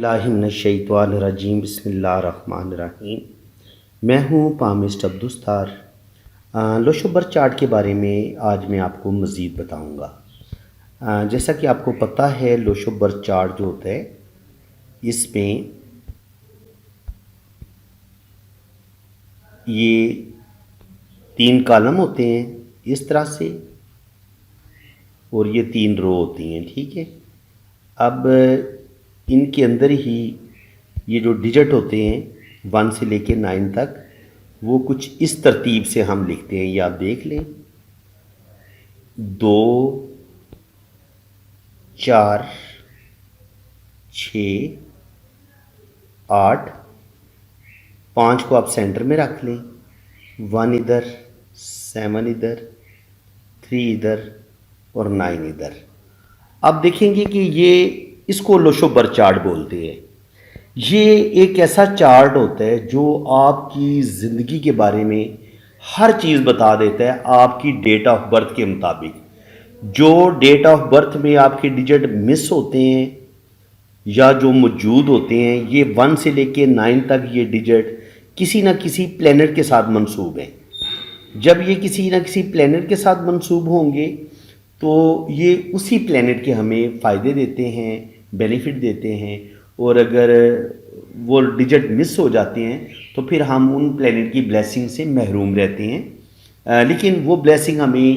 اللہ من الشیطان الرجیم بسم اللہ الرحمن الرحیم۔ میں ہوں پامسٹ عبدالستار۔ لوشوبر چارٹ کے بارے میں آج میں آپ کو مزید بتاؤں گا۔ جیسا کہ آپ کو پتہ ہے لوشوبر چارٹ جو ہوتا ہے اس میں یہ 3 کالم ہوتے ہیں اس طرح سے اور یہ 3 رو ہوتی ہیں، ٹھیک ہے۔ اب ان کے اندر ہی یہ جو ڈیجٹ ہوتے ہیں 1 سے لے کے 9 تک وہ کچھ اس ترتیب سے ہم لکھتے ہیں، یہ آپ دیکھ لیں 2 4 6 8 5 کو آپ سینٹر میں رکھ لیں، 1 ادھر 7 ادھر 3 ادھر اور 9 ادھر۔ آپ دیکھیں گے کہ یہ اس کو لوشوبر چارٹ بولتے ہیں۔ یہ ایک ایسا چارٹ ہوتا ہے جو آپ کی زندگی کے بارے میں ہر چیز بتا دیتا ہے آپ کی ڈیٹ آف برتھ کے مطابق۔ جو ڈیٹ آف برتھ میں آپ کے ڈیجٹ مس ہوتے ہیں یا جو موجود ہوتے ہیں، یہ 1 سے لے کے 9 تک یہ ڈیجٹ کسی نہ کسی پلینٹ کے ساتھ منسوب ہیں۔ جب یہ کسی نہ کسی پلینٹ کے ساتھ منسوب ہوں گے تو یہ اسی پلینٹ کے ہمیں فائدے دیتے ہیں، بینیفٹ دیتے ہیں، اور اگر وہ ڈیجٹ مس ہو جاتے ہیں تو پھر ہم ان پلینٹ کی بلیسنگ سے محروم رہتے ہیں۔ لیکن وہ بلیسنگ ہمیں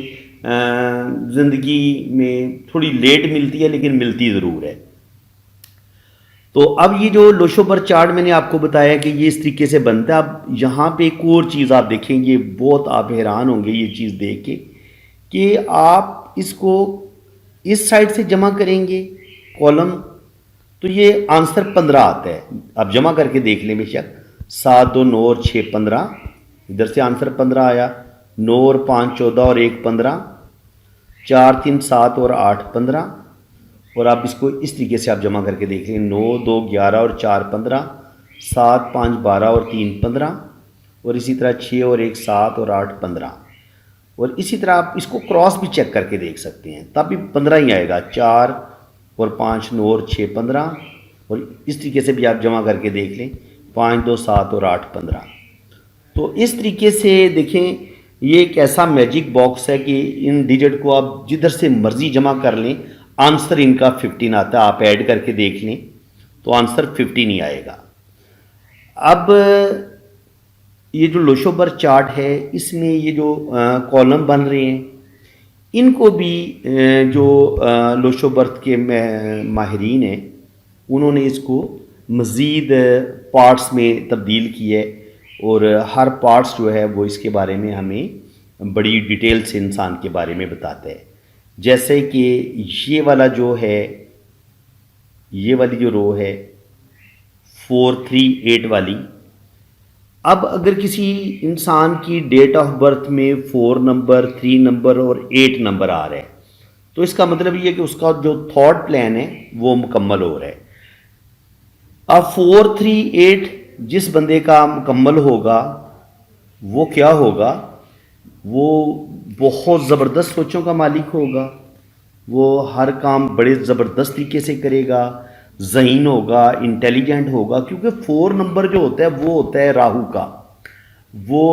زندگی میں تھوڑی لیٹ ملتی ہے لیکن ملتی ضرور ہے۔ تو اب یہ جو لوشوبر چارٹ میں نے آپ کو بتایا کہ یہ اس طریقے سے بنتا ہے۔ اب یہاں پہ ایک اور چیز آپ دیکھیں گے، بہت آپ حیران ہوں گے یہ چیز دیکھ کے کہ آپ اس کو اس سائڈ سے جمع کریں گے کالم تو یہ آنسر 15 آتا ہے۔ آپ جمع کر کے دیکھ لیں بے شک، 7 2 9 اور 6 15، ادھر سے آنسر 15 آیا، 9 اور 5 14 اور 1 15، 4 3 7 اور 8 15۔ اور آپ اس کو اس طریقے سے آپ جمع کر کے دیکھ لیں، 9 2 11 اور 4 15، 7 5 12 اور 3 15، اور اسی طرح 6 اور 1 7 اور 8 15۔ اور اسی طرح آپ اس کو کراس بھی چیک کر کے دیکھ سکتے ہیں، تب بھی 15 ہی آئے گا، 4 اور 5 9 اور 6 15، اور اس طریقے سے بھی آپ جمع کر کے دیکھ لیں، 5 2 7 اور 8 15۔ تو اس طریقے سے دیکھیں یہ ایک ایسا میجک باکس ہے کہ ان ڈیجٹ کو آپ جدھر سے مرضی جمع کر لیں، آنسر ان کا 15 آتا ہے۔ آپ ایڈ کر کے دیکھ لیں تو آنسر 15 ہی آئے گا۔ اب یہ جو لوشوبر چارٹ ہے اس میں یہ جو کالم بن رہے ہیں ان کو بھی جو لوشوبر کے ماہرین ہیں انہوں نے اس کو مزید پارٹس میں تبدیل کی ہے، اور ہر پارٹس جو ہے وہ اس کے بارے میں ہمیں بڑی ڈیٹیل سے انسان کے بارے میں بتاتا ہے۔ جیسے کہ یہ والا جو ہے، یہ والی جو رو ہے 4 3 8 والی، اب اگر کسی انسان کی ڈیٹ آف برتھ میں 4 نمبر 3 نمبر اور 8 نمبر آ رہا ہے تو اس کا مطلب یہ ہے کہ اس کا جو تھاٹ پلان ہے وہ مکمل ہو رہا ہے۔ اب 4 3 8 جس بندے کا مکمل ہوگا وہ کیا ہوگا، وہ بہت زبردست سوچوں کا مالک ہوگا، وہ ہر کام بڑے زبردست طریقے سے کرے گا، ذہین ہوگا، انٹیلیجنٹ ہوگا، کیونکہ 4 نمبر جو ہوتا ہے وہ ہوتا ہے راہو کا۔ وہ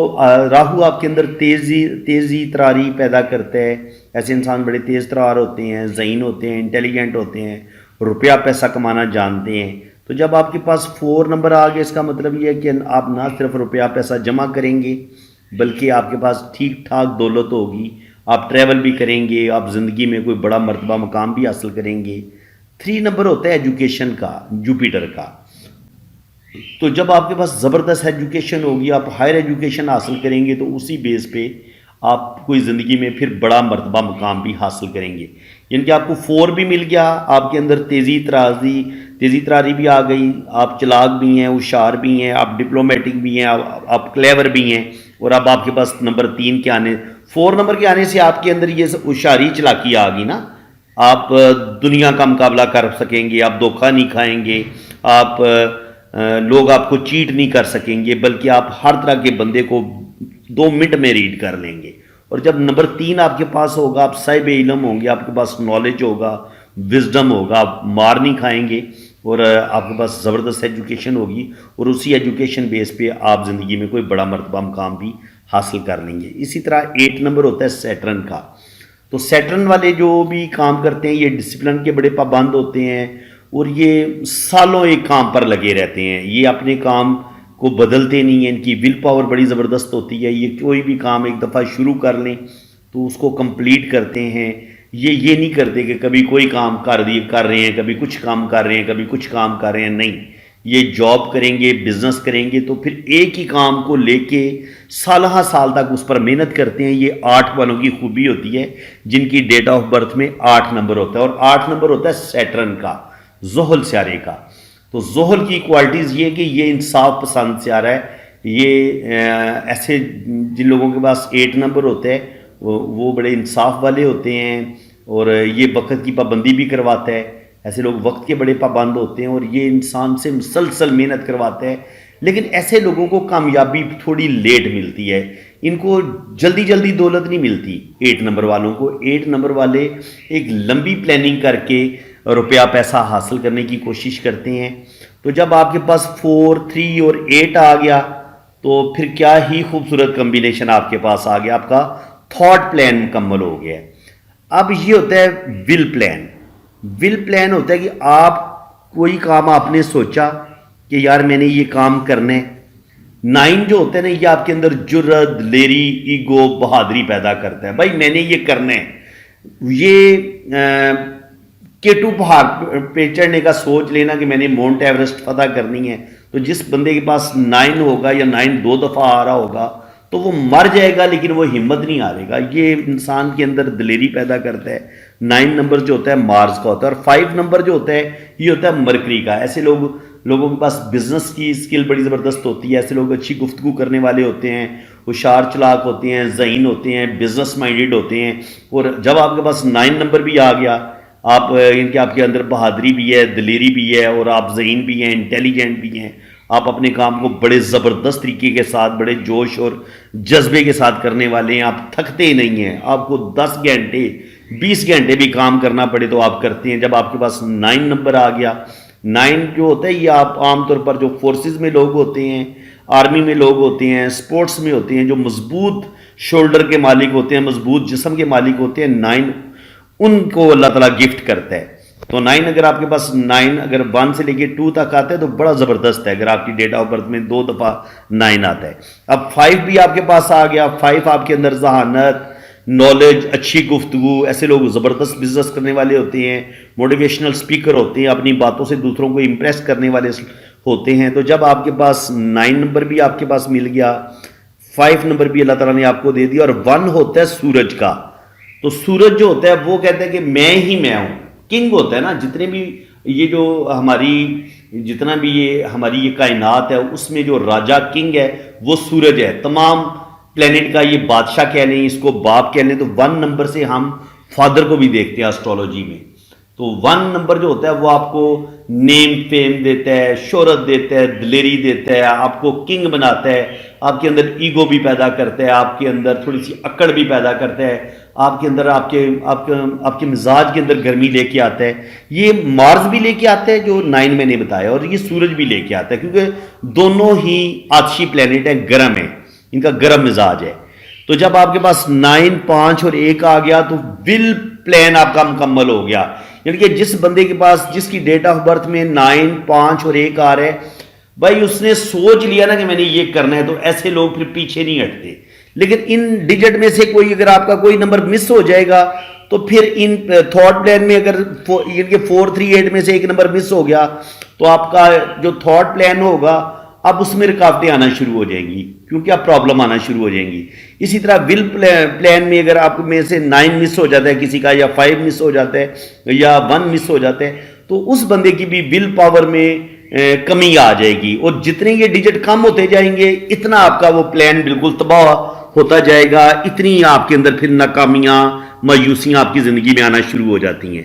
راہو آپ کے اندر تیزی تراری پیدا کرتا ہے۔ ایسے انسان بڑے تیز ترار ہوتے ہیں، ذہین ہوتے ہیں، انٹیلیجنٹ ہوتے ہیں، روپیہ پیسہ کمانا جانتے ہیں۔ تو جب آپ کے پاس 4 نمبر آ گئے اس کا مطلب یہ ہے کہ آپ نہ صرف روپیہ پیسہ جمع کریں گے بلکہ آپ کے پاس ٹھیک ٹھاک دولت ہوگی، آپ ٹریول بھی کریں گے، آپ زندگی میں کوئی بڑا مرتبہ مقام بھی حاصل کریں گے۔ 3 نمبر ہوتا ہے ایجوکیشن کا، جوپیٹر کا۔ تو جب آپ کے پاس زبردست ایجوکیشن ہوگی، آپ ہائر ایجوکیشن حاصل کریں گے تو اسی بیس پہ آپ کوئی زندگی میں پھر بڑا مرتبہ مقام بھی حاصل کریں گے۔ یعنی کہ آپ کو 4 بھی مل گیا، آپ کے اندر تیزی تراری بھی آ گئی، آپ چلاک بھی ہیں، ہوشیار بھی ہیں، آپ ڈپلومیٹک بھی ہیں، آپ کلیور بھی ہیں، اور اب آپ کے پاس نمبر 3 کے آنے 4 نمبر کے آنے سے آپ کے اندر یہ ہوشیاری چلاکی آ گئی نا، آپ دنیا کا مقابلہ کر سکیں گے، آپ دھوکہ نہیں کھائیں گے، آپ لوگ آپ کو چیٹ نہیں کر سکیں گے، بلکہ آپ ہر طرح کے بندے کو 2 منٹ میں ریڈ کر لیں گے۔ اور جب نمبر 3 آپ کے پاس ہوگا، آپ صاحب علم ہوں گے، آپ کے پاس نالج ہوگا، وزڈم ہوگا، آپ مار نہیں کھائیں گے، اور آپ کے پاس زبردست ایجوکیشن ہوگی اور اسی ایجوکیشن بیس پہ آپ زندگی میں کوئی بڑا مرتبہ مقام بھی حاصل کر لیں گے. اسی طرح 8 نمبر ہوتا ہے سیٹرن کا. تو سیٹرن والے جو بھی کام کرتے ہیں یہ ڈسپلن کے بڑے پابند ہوتے ہیں اور یہ سالوں ایک کام پر لگے رہتے ہیں. یہ اپنے کام کو بدلتے نہیں ہیں, ان کی ول پاور بڑی زبردست ہوتی ہے. یہ کوئی بھی کام ایک دفعہ شروع کر لیں تو اس کو کمپلیٹ کرتے ہیں. یہ نہیں کرتے کہ کبھی کوئی کام کر رہے ہیں, کبھی کچھ کام کر رہے ہیں, کبھی کچھ کام کر رہے ہیں. نہیں, یہ جاب کریں گے, بزنس کریں گے تو پھر ایک ہی کام کو لے کے سالہ سال تک اس پر محنت کرتے ہیں. یہ 8 والوں کی خوبی ہوتی ہے جن کی ڈیٹ آف برتھ میں 8 نمبر ہوتا ہے. اور 8 نمبر ہوتا ہے سیٹرن کا, زحل سیارے کا. تو زحل کی کوالٹیز یہ کہ یہ انصاف پسند سیارہ ہے. یہ ایسے جن لوگوں کے پاس 8 نمبر ہوتا ہے وہ بڑے انصاف والے ہوتے ہیں اور یہ وقت کی پابندی بھی کرواتا ہے. ایسے لوگ وقت کے بڑے پابند ہوتے ہیں اور یہ انسان سے مسلسل محنت کرواتا ہے. لیکن ایسے لوگوں کو کامیابی تھوڑی لیٹ ملتی ہے, ان کو جلدی جلدی دولت نہیں ملتی. 8 نمبر والوں کو 8 نمبر والے ایک لمبی پلاننگ کر کے روپیہ پیسہ حاصل کرنے کی کوشش کرتے ہیں. تو جب آپ کے پاس 4, 3 اور 8 آ گیا تو پھر کیا ہی خوبصورت کمبینیشن آپ کے پاس آ گیا, آپ کا تھاٹ پلان مکمل ہو گیا. اب یہ ہوتا ہے ول پلان. ول پلان ہوتا ہے کہ آپ کوئی کام آپ نے سوچا کہ یار میں نے یہ کام کرنا ہے. 9 جو ہوتا ہے نا یہ آپ کے اندر جرت, دلیری, ایگو, بہادری پیدا کرتا ہے. بھائی میں نے یہ کرنا ہے. یہ K2 پہاڑ پہ چڑھنے کا سوچ لینا کہ میں نے ماؤنٹ ایوریسٹ فتح کرنی ہے, تو جس بندے کے پاس 9 ہوگا یا 9 2 دفعہ آ رہا ہوگا تو وہ مر جائے گا لیکن وہ ہمت نہیں ہارے گا. یہ انسان کے اندر دلیری پیدا کرتا ہے. 9 نمبر جو ہوتا ہے مارس کا ہوتا ہے, اور 5 نمبر جو ہوتا ہے یہ ہوتا ہے مرکری کا. ایسے لوگوں کے پاس بزنس کی اسکل بڑی زبردست ہوتی ہے. ایسے لوگ اچھی گفتگو کرنے والے ہوتے ہیں, ہوشیار چلاک ہوتے ہیں, ذہین ہوتے ہیں, بزنس مائنڈیڈ ہوتے ہیں. اور جب آپ کے پاس 9 نمبر بھی آ گیا, آپ کے اندر بہادری بھی ہے, دلیری بھی ہے, اور آپ ذہین بھی ہیں, انٹیلیجنٹ بھی ہیں. آپ اپنے کام کو بڑے زبردست طریقے کے ساتھ, بڑے جوش اور جذبے کے ساتھ کرنے والے ہیں. آپ تھکتے نہیں ہیں. آپ کو 10 گھنٹے 20 گھنٹے بھی کام کرنا پڑے تو آپ کرتے ہیں. جب آپ کے پاس 9 نمبر آ گیا, 9 جو ہوتا ہے یہ آپ عام طور پر جو فورسز میں لوگ ہوتے ہیں, آرمی میں لوگ ہوتے ہیں, سپورٹس میں ہوتے ہیں, جو مضبوط شولڈر کے مالک ہوتے ہیں, مضبوط جسم کے مالک ہوتے ہیں, 9 ان کو اللہ تعالیٰ گفٹ کرتا ہے. تو 9 اگر آپ کے پاس 9 اگر 1 سے لے کے 2 تک آتا ہے تو بڑا زبردست ہے. اگر آپ کی ڈیٹ آف برتھ میں 2 دفعہ 9 آتا ہے. اب 5 بھی آپ کے پاس آ گیا. 5 آپ کے اندر ذہانت, نالج, اچھی گفتگو. ایسے لوگ زبردست بزنس کرنے والے ہوتے ہیں, موٹیویشنل سپیکر ہوتے ہیں, اپنی باتوں سے دوسروں کو امپریس کرنے والے ہوتے ہیں. تو جب آپ کے پاس 9 نمبر بھی آپ کے پاس مل گیا, 5 نمبر بھی اللہ تعالیٰ نے آپ کو دے دیا, اور 1 ہوتا ہے سورج کا. تو سورج جو ہوتا ہے وہ کہتا ہے کہ میں ہی میں ہوں. کنگ ہوتا ہے نا, جتنے بھی یہ جو ہماری یہ کائنات ہے اس میں جو راجہ کنگ ہے وہ سورج ہے. تمام پلینٹ کا یہ بادشاہ کہہ لیں, اس کو باپ کہہ لیں. تو 1 نمبر سے ہم فادر کو بھی دیکھتے ہیں اسٹرالوجی میں. تو 1 نمبر جو ہوتا ہے وہ آپ کو نیم فیم دیتا ہے, شہرت دیتا ہے, دلیری دیتا ہے, آپ کو کنگ بناتا ہے, آپ کے اندر ایگو بھی پیدا کرتا ہے, آپ کے اندر تھوڑی سی اکڑ بھی پیدا کرتا ہے, آپ کے اندر آپ کے مزاج کے اندر گرمی لے کے آتا ہے. یہ مارس بھی لے کے آتا ہے جو 9 میں نے بتایا, اور یہ سورج بھی لے کے آتا ہے, کیونکہ دونوں ہی آتشی پلینٹ ہیں, گرم ہیں, ان کا گرم مزاج ہے. تو جب آپ کے پاس 9, 5 اور 1 آ گیا تو ول پلان آپ کا مکمل ہو گیا. یعنی کہ جس بندے کے پاس, جس کی ڈیٹ آف برتھ میں 9, 5 اور 1 آ رہا ہے, بھائی اس نے سوچ لیا نا کہ میں نے یہ کرنا ہے, تو ایسے لوگ پھر پیچھے نہیں ہٹتے. لیکن ان ڈیجٹ میں سے کوئی اگر آپ کا کوئی نمبر مس ہو جائے گا تو پھر ان تھاٹ پلان میں اگر 4, 3, 8 میں سے ایک نمبر مس ہو گیا تو آپ کا جو تھاٹ پلان ہوگا اب اس میں رکاوٹیں آنا شروع ہو جائیں گی, کیونکہ اب پرابلم آنا شروع ہو جائیں گی. اسی طرح ول پلان میں اگر آپ میں سے 9 مس ہو جاتا ہے کسی کا, یا 5 مس ہو جاتا ہے, یا 1 مس ہو جاتا ہے, تو اس بندے کی بھی ول پاور میں کمی آ جائے گی. اور جتنے یہ ڈیجٹ کم ہوتے جائیں گے اتنا آپ کا وہ پلان بالکل تباہ ہوتا جائے گا, اتنی آپ کے اندر پھر ناکامیاں, مایوسیاں آپ کی زندگی میں آنا شروع ہو جاتی ہیں.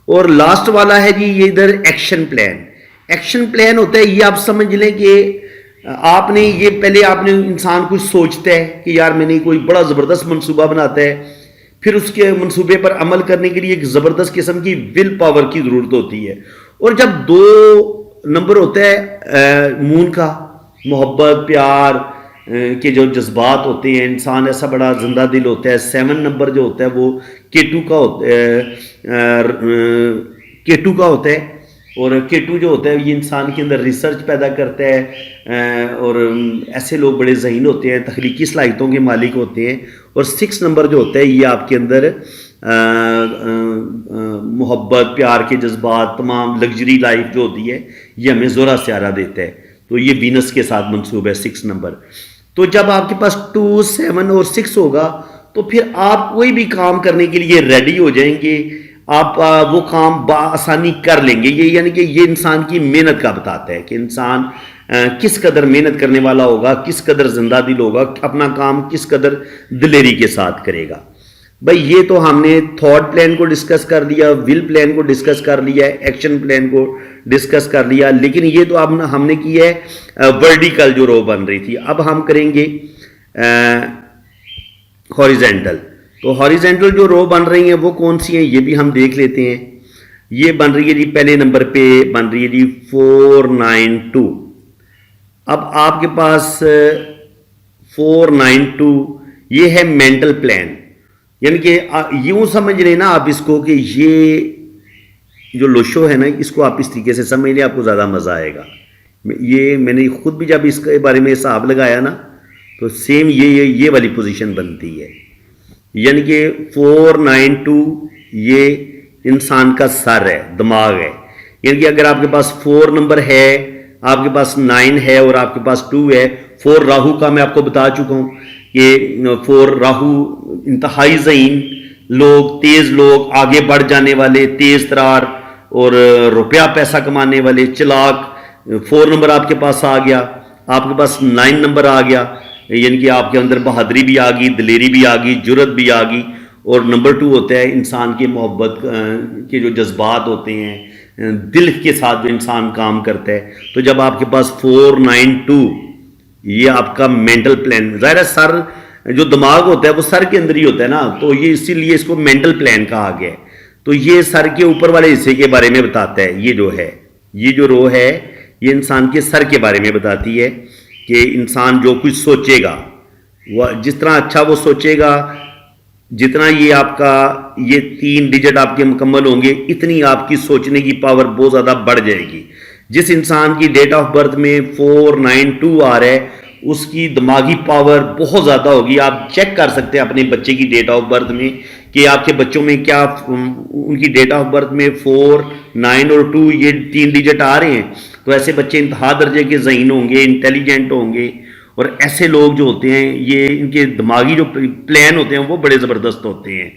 اور لاسٹ والا ہے جی یہ ادھر ایکشن پلان. ایکشن پلان ہوتا ہے, یہ آپ سمجھ لیں کہ آپ نے یہ پہلے آپ نے انسان کچھ سوچتا ہے کہ یار میں نے کوئی بڑا زبردست منصوبہ بناتا ہے, پھر اس کے منصوبے پر عمل کرنے کے لیے ایک زبردست قسم کی ول پاور کی ضرورت ہوتی ہے. اور جب 2 نمبر ہوتا ہے مون کا، محبت پیار کے جو جذبات ہوتے ہیں، انسان ایسا بڑا زندہ دل ہوتا ہے. 7 نمبر جو ہوتا ہے وہ کیٹو کا ہوتا ہے، کیٹو کا ہوتا ہے. اور کیٹو جو ہوتا ہے یہ انسان کے اندر ریسرچ پیدا کرتا ہے، اور ایسے لوگ بڑے ذہین ہوتے ہیں، تخلیقی صلاحیتوں کے مالک ہوتے ہیں. اور 6 نمبر جو ہوتا ہے یہ آپ کے اندر محبت پیار کے جذبات، تمام لگژری لائف جو ہوتی ہے یہ ہمیں زہرہ سیارہ دیتا ہے. تو یہ وینس کے ساتھ منسوب ہے 6 نمبر. تو جب آپ کے پاس 2 7 اور 6 ہوگا تو پھر آپ کوئی بھی کام کرنے کے لیے ریڈی ہو جائیں گے، آپ وہ کام بآسانی کر لیں گے. یہ یعنی کہ یہ انسان کی محنت کا بتاتا ہے کہ انسان کس قدر محنت کرنے والا ہوگا، کس قدر زندہ دل ہوگا، اپنا کام کس قدر دلیری کے ساتھ کرے گا. بھائی یہ تو ہم نے تھاٹ پلان کو ڈسکس کر لیا، ول پلان کو ڈسکس کر لیا، ایکشن پلان کو ڈسکس کر لیا. لیکن یہ تو اب ہم نے کی ہے ورٹیکل جو رو بن رہی تھی. اب ہم کریں گے ہاریزونٹل. تو ہاریزونٹل جو رو بن رہی ہیں وہ کون سی ہیں یہ بھی ہم دیکھ لیتے ہیں. یہ بن رہی ہے جی پہلے نمبر پہ بن رہی ہے جی 492. اب آپ کے پاس 492 یہ ہے مینٹل پلان. یعنی کہ یوں سمجھ لیں نا آپ اس کو کہ یہ جو لوشو ہے نا اس کو آپ اس طریقے سے سمجھ لیں، آپ کو زیادہ مزہ آئے گا. یہ میں نے خود بھی جب اس کے بارے میں حساب لگایا نا تو سیم یہ والی پوزیشن بنتی ہے. یعنی کہ 492 یہ انسان کا سر ہے، دماغ ہے. یعنی کہ اگر آپ کے پاس 4 نمبر ہے، آپ کے پاس 9 ہے اور آپ کے پاس 2 ہے. 4 راہو کا میں آپ کو بتا چکا ہوں کہ 4 راہو انتہائی ذہین لوگ، تیز لوگ، آگے بڑھ جانے والے، تیز ترار اور روپیہ پیسہ کمانے والے، چلاک. 4 نمبر آپ کے پاس آ گیا. آپ کے پاس 9 نمبر آ گیا، یعنی کہ آپ کے اندر بہادری بھی آ گئی، دلیری بھی آ گئی، جرت بھی آ گئی. اور نمبر 2 ہوتا ہے انسان کے محبت کے جو جذبات ہوتے ہیں، دل کے ساتھ جو انسان کام کرتا ہے. تو جب آپ کے پاس 492 یہ آپ کا مینٹل پلان، ظاہر ہے سر جو دماغ ہوتا ہے وہ سر کے اندر ہی ہوتا ہے نا، تو یہ اسی لیے اس کو مینٹل پلان کہا گیا ہے. تو یہ سر کے اوپر والے حصے کے بارے میں بتاتا ہے. یہ جو ہے یہ جو رو ہے یہ انسان کے سر کے بارے میں بتاتی ہے کہ انسان جو کچھ سوچے گا، وہ جس طرح اچھا وہ سوچے گا، جتنا یہ آپ کا یہ 3 ڈیجٹ آپ کے مکمل ہوں گے اتنی آپ کی سوچنے کی پاور بہت زیادہ بڑھ جائے گی. جس انسان کی ڈیٹ آف برتھ میں 492 آ رہا ہے اس کی دماغی پاور بہت زیادہ ہوگی. آپ چیک کر سکتے ہیں اپنے بچے کی ڈیٹ آف برتھ میں کہ آپ کے بچوں میں کیا ان کی ڈیٹ آف برتھ میں 4 9 اور 2 یہ 3 ڈیجٹ آ رہے ہیں. تو ایسے بچے انتہا درجے کے ذہین ہوں گے، انٹیلیجنٹ ہوں گے. اور ایسے لوگ جو ہوتے ہیں یہ ان کے دماغی جو پلان ہوتے ہیں وہ بڑے زبردست ہوتے ہیں.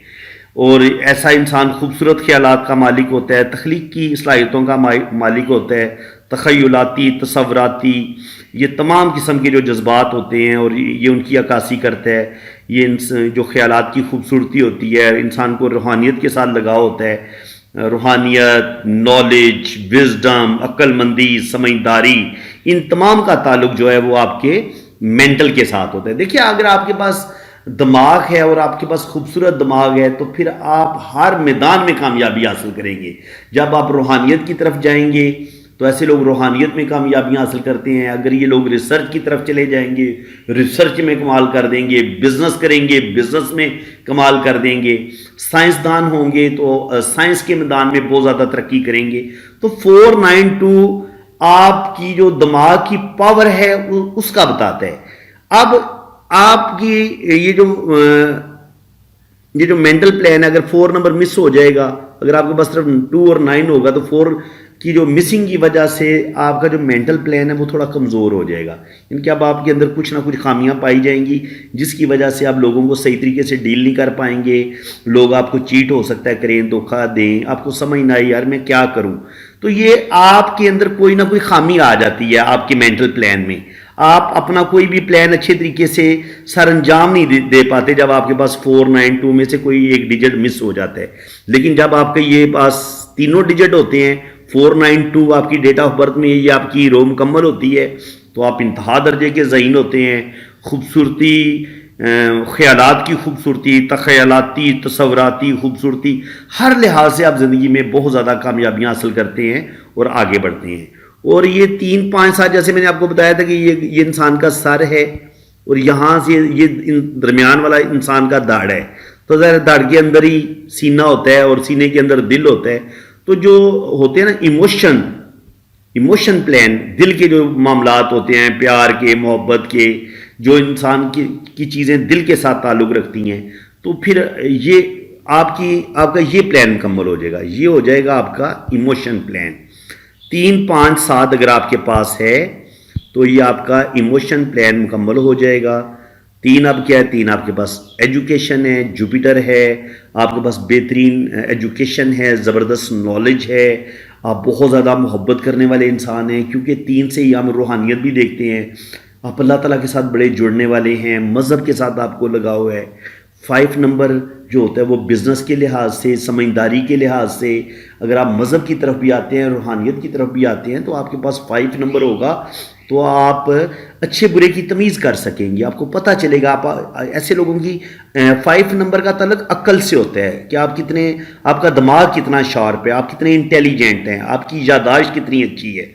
اور ایسا انسان خوبصورت خیالات کا مالک ہوتا ہے، تخلیقی صلاحیتوں کا مالک ہوتا ہے، تخیلاتی، تصوراتی، یہ تمام قسم کے جو جذبات ہوتے ہیں اور یہ ان کی عکاسی کرتا ہے. یہ جو خیالات کی خوبصورتی ہوتی ہے، انسان کو روحانیت کے ساتھ لگاؤ ہوتا ہے. روحانیت، نالج، وزڈم، عقل مندی، سمجھداری، ان تمام کا تعلق جو ہے وہ آپ کے مینٹل کے ساتھ ہوتا ہے. دیکھیے اگر آپ کے پاس دماغ ہے اور آپ کے پاس خوبصورت دماغ ہے تو پھر آپ ہر میدان میں کامیابی حاصل کریں گے. جب آپ روحانیت کی طرف جائیں گے تو ایسے لوگ روحانیت میں کامیابیاں حاصل کرتے ہیں. اگر یہ لوگ ریسرچ کی طرف چلے جائیں گے، ریسرچ میں کمال کر دیں گے، بزنس کریں گے، بزنس میں کمال کر دیں گے. سائنسدان ہوں گے تو سائنس کے میدان میں بہت زیادہ ترقی کریں گے. تو 492 آپ کی جو دماغ کی پاور ہے اس کا بتاتا ہے. اب آپ کی یہ جو مینٹل پلان ہے، اگر 4 نمبر مس ہو جائے گا، اگر آپ کے پاس صرف 2 اور 9 ہوگا تو 4 کی جو مسنگ کی وجہ سے آپ کا جو مینٹل پلان ہے وہ تھوڑا کمزور ہو جائے گا. ان کہ اب آپ کے اندر کچھ نہ کچھ خامیاں پائی جائیں گی جس کی وجہ سے آپ لوگوں کو صحیح طریقے سے ڈیل نہیں کر پائیں گے. لوگ آپ کو چیٹ ہو سکتا ہے کریں، دھوکہ دیں، آپ کو سمجھ نہ آئے یار میں کیا کروں. تو یہ آپ کے اندر کوئی نہ کوئی خامی آ جاتی ہے آپ کے مینٹل پلان میں. آپ اپنا کوئی بھی پلان اچھے طریقے سے سر انجام نہیں دے پاتے جب آپ کے پاس 492 میں سے کوئی ایک ڈیجٹ مس ہو جاتا ہے. لیکن جب آپ کے یہ پاس تینوں ڈیجٹ ہوتے ہیں، 492 آپ کی ڈیٹ آف برتھ میں یہ آپ کی رو مکمل ہوتی ہے تو آپ انتہا درجے کے ذہین ہوتے ہیں. خوبصورتی، خیالات کی خوبصورتی، تخیلاتی، تصوراتی خوبصورتی، ہر لحاظ سے آپ زندگی میں بہت زیادہ کامیابیاں حاصل کرتے ہیں اور آگے بڑھتے ہیں. اور یہ 3-5-7 جیسے میں نے آپ کو بتایا تھا کہ یہ انسان کا سر ہے اور یہاں سے یہ درمیان والا انسان کا دھڑ ہے. تو ظاہر دھڑ کے اندر ہی سینہ ہوتا ہے اور سینے کے اندر دل ہوتا ہے. تو جو ہوتے ہیں نا ایموشن پلان، دل کے جو معاملات ہوتے ہیں، پیار کے، محبت کے، جو انسان کی چیزیں دل کے ساتھ تعلق رکھتی ہیں، تو پھر یہ آپ کا یہ پلان مکمل ہو جائے گا. یہ ہو جائے گا آپ کا ایموشن پلان. 3-5-7 اگر آپ کے پاس ہے تو یہ آپ کا ایموشن پلان مکمل ہو جائے گا. 3 اب کیا ہے؟ 3 آپ کے پاس ایجوکیشن ہے، جوپیٹر ہے، آپ کے پاس بہترین ایجوکیشن ہے، زبردست نالج ہے، آپ بہت زیادہ محبت کرنے والے انسان ہیں، کیونکہ 3 سے ہی ہم روحانیت بھی دیکھتے ہیں. آپ اللہ تعالیٰ کے ساتھ بڑے جڑنے والے ہیں، مذہب کے ساتھ آپ کو لگاؤ ہے. 5 نمبر جو ہوتا ہے وہ بزنس کے لحاظ سے، سمجھداری کے لحاظ سے، اگر آپ مذہب کی طرف بھی آتے ہیں، روحانیت کی طرف بھی آتے ہیں، تو آپ کے پاس 5 نمبر ہوگا تو آپ اچھے برے کی تمیز کر سکیں گے. آپ کو پتہ چلے گا. آپ ایسے لوگوں کی 5 نمبر کا تعلق عقل سے ہوتا ہے کہ آپ کا دماغ کتنا شارپ ہے، آپ کتنے انٹیلیجنٹ ہیں، آپ کی یادداشت کتنی اچھی ہے.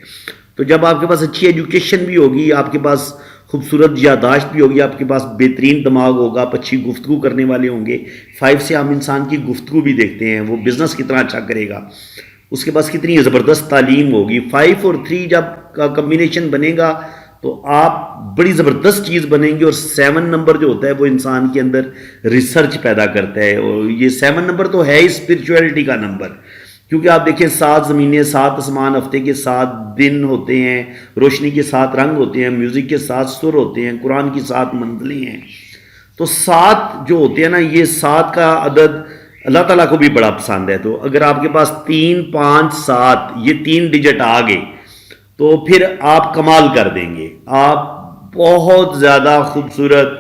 تو جب آپ کے پاس اچھی ایجوکیشن بھی ہوگی، آپ کے پاس خوبصورت یادداشت بھی ہوگی، آپ کے پاس بہترین دماغ ہوگا، آپ اچھی گفتگو کرنے والے ہوں گے. 5 سے ہم انسان کی گفتگو بھی دیکھتے ہیں، وہ بزنس کتنا اچھا کرے گا، اس کے پاس کتنی زبردست تعلیم ہوگی. 5 اور 3 جب کا کمبینیشن بنے گا تو آپ بڑی زبردست چیز بنیں گے. اور 7 نمبر جو ہوتا ہے وہ انسان کے اندر ریسرچ پیدا کرتا ہے. اور یہ 7 نمبر تو ہے ہی اسپرچویلٹی کا نمبر، کیونکہ آپ دیکھیں 7 زمینیں، 7 آسمان، ہفتے کے 7 دن ہوتے ہیں، روشنی کے 7 رنگ ہوتے ہیں، میوزک کے 7 سر ہوتے ہیں، قرآن کی 7 منزلیں ہیں. تو 7 جو ہوتے ہیں نا، یہ 7 کا عدد اللہ تعالیٰ کو بھی بڑا پسند ہے. تو اگر آپ کے پاس 3-5-7 یہ 3 ڈیجٹ آ گئے تو پھر آپ کمال کر دیں گے. آپ بہت زیادہ خوبصورت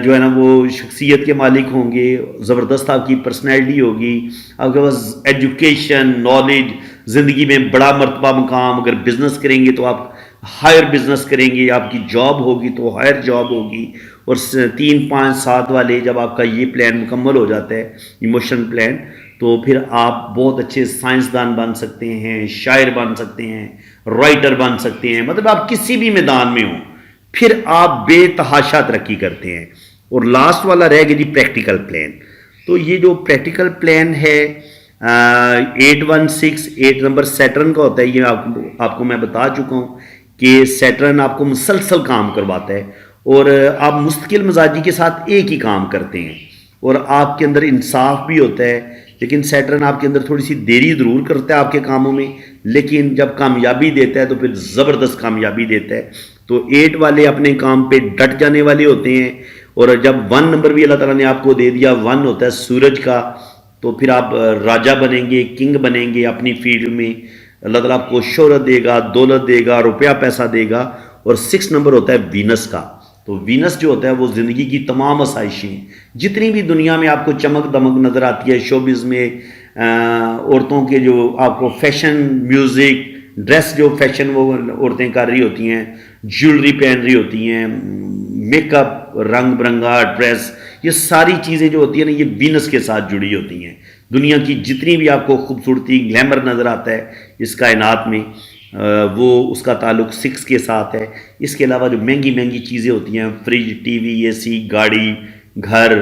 جو ہے نا وہ شخصیت کے مالک ہوں گے. زبردست آپ کی پرسنالٹی ہوگی، آپ کے پاس ایجوکیشن، نالج، زندگی میں بڑا مرتبہ مقام. اگر بزنس کریں گے تو آپ ہائر بزنس کریں گے، آپ کی جاب ہوگی تو ہائر جاب ہوگی. اور 3-5-7 والے جب آپ کا یہ پلان مکمل ہو جاتا ہے، ایموشن پلان، تو پھر آپ بہت اچھے سائنسدان بن سکتے ہیں، شاعر بن سکتے ہیں، رائٹر بن سکتے ہیں. مطلب آپ کسی بھی میدان میں ہوں پھر آپ بے تحاشا ترقی کرتے ہیں. اور لاسٹ والا رہ گیا جی پریکٹیکل پلان. تو یہ جو پریکٹیکل پلان ہے 8 نمبر سیٹرن کا ہوتا ہے. یہ آپ کو میں بتا چکا ہوں کہ سیٹرن آپ کو مسلسل کام کرواتا ہے اور آپ مستقل مزاجی کے ساتھ ایک ہی کام کرتے ہیں اور آپ کے اندر انصاف بھی ہوتا ہے. لیکن سیٹرن آپ کے اندر تھوڑی سی دیری ضرور کرتا ہے آپ کے کاموں میں، لیکن جب کامیابی دیتا ہے تو پھر زبردست کامیابی دیتا ہے. تو 8 والے اپنے کام پہ ڈٹ جانے والے ہوتے ہیں. اور جب 1 نمبر بھی اللہ تعالیٰ نے آپ کو دے دیا، 1 ہوتا ہے سورج کا، تو پھر آپ راجہ بنیں گے، کنگ بنیں گے اپنی فیلڈ میں. اللہ تعالیٰ آپ کو شہرت دے گا، دولت دے گا، روپیہ پیسہ دے گا. اور 6 نمبر ہوتا ہے وینس کا. تو وینس جو ہوتا ہے وہ زندگی کی تمام آسائشیں، جتنی بھی دنیا میں آپ کو چمک دمک نظر آتی ہے، شوبز میں عورتوں کے جو آپ کو فیشن، میوزک، ڈریس جو فیشن وہ عورتیں کر رہی ہوتی ہیں، جیولری پہن رہی ہوتی ہیں، میک اپ، رنگ برنگا ڈریس، یہ ساری چیزیں جو ہوتی ہیں نا یہ وینس کے ساتھ جڑی ہوتی ہیں. دنیا کی جتنی بھی آپ کو خوبصورتی، گلیمر نظر آتا ہے اس کائنات میں، وہ اس کا تعلق 6 کے ساتھ ہے. اس کے علاوہ جو مہنگی مہنگی چیزیں ہوتی ہیں، فریج، ٹی وی، اے سی، گاڑی، گھر،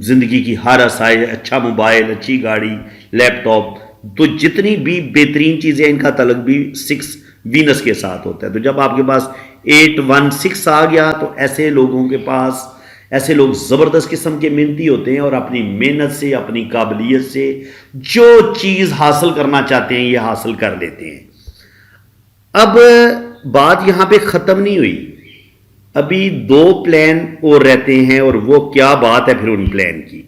زندگی کی ہر آسائش، اچھا موبائل، اچھی گاڑی، لیپ ٹاپ، تو جتنی بھی بہترین چیزیں ان کا تعلق بھی 6 وینس کے ساتھ ہوتا ہے. تو جب آپ کے پاس 8-1-6 آ گیا تو ایسے لوگوں کے پاس، ایسے لوگ زبردست قسم کے محنتی ہوتے ہیں اور اپنی محنت سے، اپنی قابلیت سے جو چیز حاصل کرنا چاہتے ہیں یہ حاصل کر لیتے ہیں. اب بات یہاں پہ ختم نہیں ہوئی، ابھی 2 پلان اور رہتے ہیں. اور وہ کیا بات ہے پھر ان پلان کی؟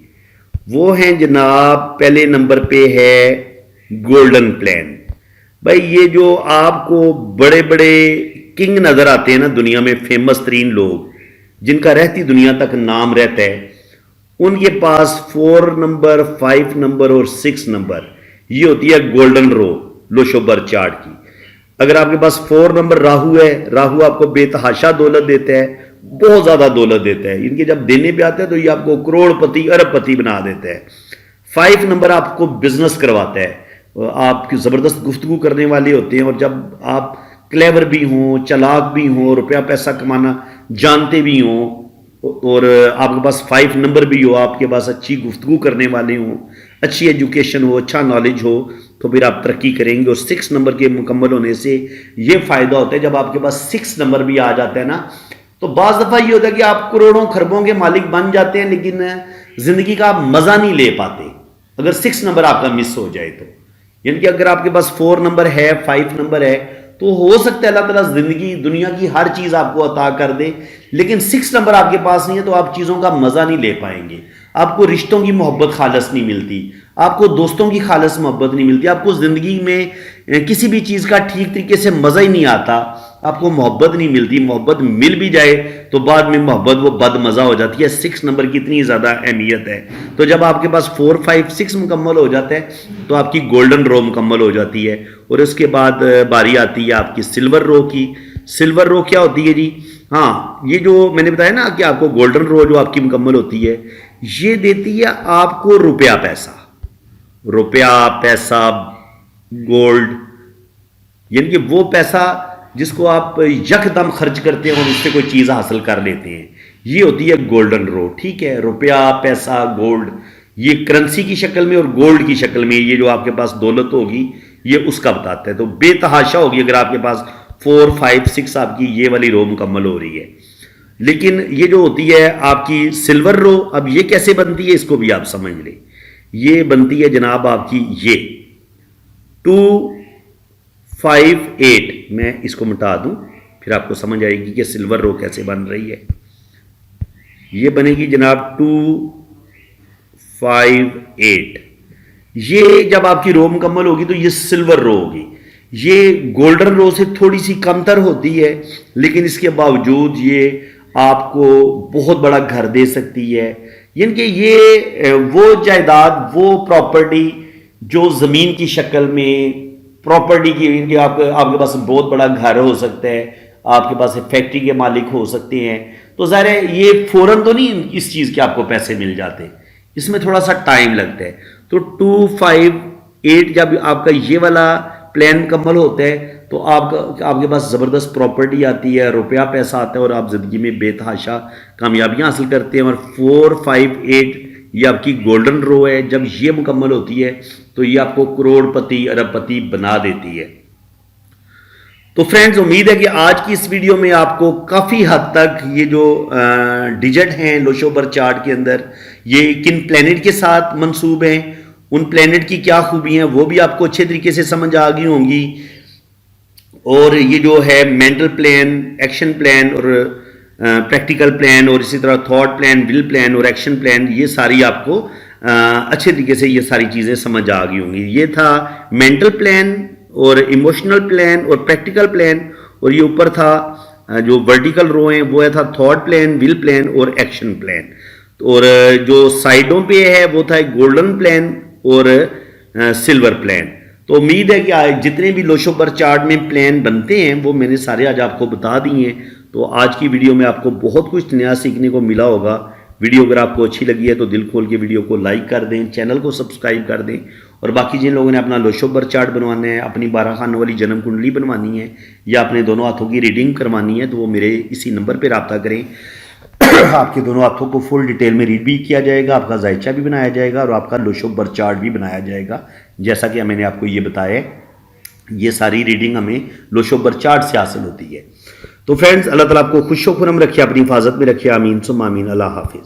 وہ ہیں جناب، پہلے نمبر پہ ہے گولڈن پلان. بھائی یہ جو آپ کو بڑے بڑے کنگ نظر آتے ہیں نا دنیا میں، فیمس ترین لوگ جن کا رہتی دنیا تک نام رہتا ہے، ان کے پاس 4 نمبر، 5 نمبر اور 6 نمبر، یہ ہوتی ہے گولڈن لو شوبر چارٹ کی. اگر آپ کے پاس 4 نمبر راہو ہے، راہو آپ کو بے تحاشا دولت دیتا ہے، بہت زیادہ دولت دیتا ہے. ان کے جب دینے پہ آتے ہیں تو یہ آپ کو کروڑ پتی، ارب پتی بنا دیتا ہے. 5 نمبر آپ کو بزنس کرواتا ہے. آپ کی زبردست گفتگو کرنے والے ہوتے ہیں، اور جب آپ کلیور بھی ہوں، چلاک بھی ہوں، روپیہ پیسہ کمانا جانتے بھی ہوں، اور آپ کے پاس 5 نمبر بھی ہو، آپ کے پاس اچھی گفتگو کرنے والے ہوں، اچھی ایجوکیشن ہو، اچھا نالج ہو، تو پھر آپ ترقی کریں گے۔ اور 6 نمبر کے مکمل ہونے سے یہ فائدہ ہوتا ہے، جب آپ کے پاس 6 نمبر بھی آ جاتا ہے نا، تو بعض دفعہ یہ ہوتا ہے کہ آپ کروڑوں خربوں کے مالک بن جاتے ہیں، لیکن زندگی کا آپ مزہ نہیں لے پاتے اگر 6 نمبر آپ کا مس ہو جائے تو۔ یعنی کہ اگر آپ کے پاس 4 نمبر ہے، 5 نمبر ہے، تو ہو سکتا ہے اللہ تعالیٰ زندگی دنیا کی ہر چیز آپ کو عطا کر دے، لیکن 6 نمبر آپ کے پاس نہیں ہے تو آپ چیزوں کا مزہ نہیں لے پائیں گے، آپ کو رشتوں کی محبت خالص نہیں ملتی، آپ کو دوستوں کی خالص محبت نہیں ملتی، آپ کو زندگی میں کسی بھی چیز کا ٹھیک طریقے سے مزہ ہی نہیں آتا، آپ کو محبت نہیں ملتی، محبت مل بھی جائے تو بعد میں محبت وہ بد مزہ ہو جاتی ہے۔ 6 نمبر کی اتنی زیادہ اہمیت ہے، تو جب آپ کے پاس 4 5 6 مکمل ہو جاتا ہے تو آپ کی گولڈن رو مکمل ہو جاتی ہے، اور اس کے بعد باری آتی ہے آپ کی سلور رو کی۔ سلور رو کیا ہوتی ہے جی؟ ہاں، یہ جو میں نے بتایا نا کہ آپ کو گولڈن رو جو آپ کی مکمل ہوتی ہے، یہ دیتی ہے آپ کو روپیہ پیسہ، روپیہ پیسہ گولڈ، یعنی کہ وہ پیسہ جس کو آپ یک دم خرچ کرتے ہیں اور اس سے کوئی چیز حاصل کر لیتے ہیں، یہ ہوتی ہے گولڈن رو۔ ٹھیک ہے، روپیہ پیسہ گولڈ، یہ کرنسی کی شکل میں اور گولڈ کی شکل میں، یہ جو آپ کے پاس دولت ہوگی یہ اس کا بتاتا ہے، تو بے تحاشا ہوگی اگر آپ کے پاس 4 5 6 آپ کی یہ والی رو مکمل ہو رہی ہے۔ لیکن یہ جو ہوتی ہے آپ کی سلور رو، اب یہ کیسے بنتی ہے اس کو بھی آپ سمجھ لیں۔ یہ بنتی ہے جناب آپ کی یہ 2 5 8، میں اس کو مٹا دوں پھر آپ کو سمجھ آئے گی کہ سلور رو کیسے بن رہی ہے۔ یہ بنے گی جناب 2 5 8، یہ جب آپ کی رو مکمل ہوگی تو یہ سلور رو ہوگی، یہ گولڈن رو سے تھوڑی سی کم تر ہوتی ہے، لیکن اس کے باوجود یہ آپ کو بہت بڑا گھر دے سکتی ہے۔ یعنی کہ یہ وہ جائیداد، وہ پراپرٹی جو زمین کی شکل میں پراپرٹی کی، آپ کے پاس بہت بڑا گھر ہو سکتا ہے، آپ کے پاس فیکٹری کے مالک ہو سکتے ہیں، تو ظاہر ہے یہ فوراً تو نہیں اس چیز کے آپ کو پیسے مل جاتے، اس میں تھوڑا سا ٹائم لگتا ہے۔ تو 2 5 8 جب آپ کا یہ والا پلان مکمل ہوتا ہے تو آپ کے پاس زبردست پراپرٹی آتی ہے، روپیہ پیسہ آتا ہے، اور آپ زندگی میں بے تحاشا کامیابیاں حاصل کرتے ہیں۔ اور 4 5 8 یہ آپ کی گولڈن رو ہے، جب یہ مکمل ہوتی ہے تو یہ آپ کو کروڑ پتی ارب پتی بنا دیتی ہے۔ تو فرینڈز، امید ہے کہ آج کی اس ویڈیو میں آپ کو کافی حد تک یہ جو ڈیجٹ ہیں لوشو بر چارٹ کے اندر، یہ کن پلینٹ کے ساتھ منسوب ہیں، ان پلینٹ کی کیا خوبی ہیں وہ بھی آپ کو اچھے طریقے سے سمجھ آ گئی ہوں گی، اور یہ جو ہے مینٹل پلان، ایکشن پلان اور پریکٹیکل پلان، اور اسی طرح تھاٹ پلان، ول پلان اور ایکشن پلان، یہ ساری آپ کو اچھے طریقے سے یہ ساری چیزیں سمجھ آ گئی ہوں گی۔ یہ تھا مینٹل پلان اور ایموشنل پلان اور پریکٹیکل پلان، اور یہ اوپر تھا جو ورٹیکل رو ہیں وہ تھا تھاٹ پلان، ول پلان اور ایکشن پلان، اور جو سائڈوں پہ ہے وہ تھا گولڈن پلان اور سلور پلان۔ تو امید ہے کہ جتنے بھی لوشو پر چارٹ میں پلان بنتے ہیں وہ میں نے سارے آج آپ کو بتا دیے ہیں، تو آج کی ویڈیو میں آپ کو بہت کچھ نیا سیکھنے کو ملا ہوگا۔ ویڈیو اگر آپ کو اچھی لگی ہے تو دل کھول کے ویڈیو کو لائک کر دیں، چینل کو سبسکرائب کر دیں، اور باقی جن لوگوں نے اپنا لوشو بر چارٹ بنوانا ہے، اپنی 12 خانوں والی جنم کنڈلی بنوانی ہے، یا اپنے دونوں ہاتھوں کی ریڈنگ کروانی ہے، تو وہ میرے اسی نمبر پہ رابطہ کریں۔ آپ کے دونوں ہاتھوں کو فل ڈیٹیل میں ریڈ بھی کیا جائے گا، آپ کا ذائچہ بھی بنایا جائے گا، اور آپ کا لوشو بر چارٹ بھی بنایا جائے گا، جیسا کہ میں نے آپ کو یہ بتایا ہے۔ یہ ساری ریڈنگ ہمیں لوشو بر چارٹ سے حاصل ہوتی ہے۔ تو فرینڈز، اللہ تعالیٰ آپ کو خوش و خرم رکھے، اپنی حفاظت میں رکھے، آمین ثم آمین، اللہ حافظ۔